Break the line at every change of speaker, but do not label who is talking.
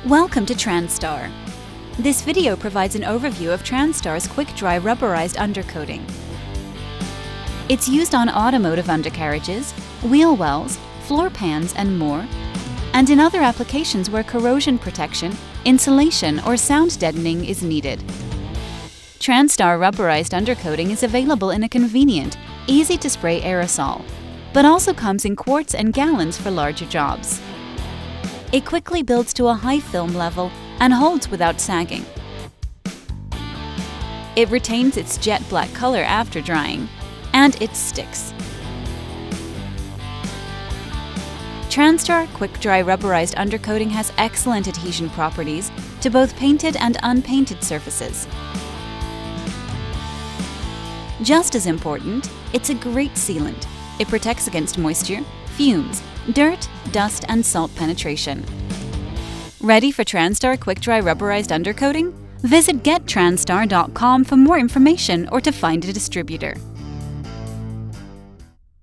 Welcome to Transtar. This video provides an overview of Transtar's quick-dry rubberized undercoating. It's used on automotive undercarriages, wheel wells, floor pans, and more, and in other applications where corrosion protection, insulation, or sound deadening is needed. Transtar rubberized undercoating is available in a convenient, easy-to-spray aerosol, but also comes in quarts and gallons for larger jobs. It quickly builds to a high film level and holds without sagging. It retains its jet black color after drying, and it sticks. Transtar Quick Dry Rubberized Undercoating has excellent adhesion properties to both painted and unpainted surfaces. Just as important, it's a great sealant. It protects against moisture, fumes, dirt, dust, and salt penetration. Ready for Transtar Quick Dry Rubberized Undercoating? Visit gettranstar.com for more information or to find a distributor.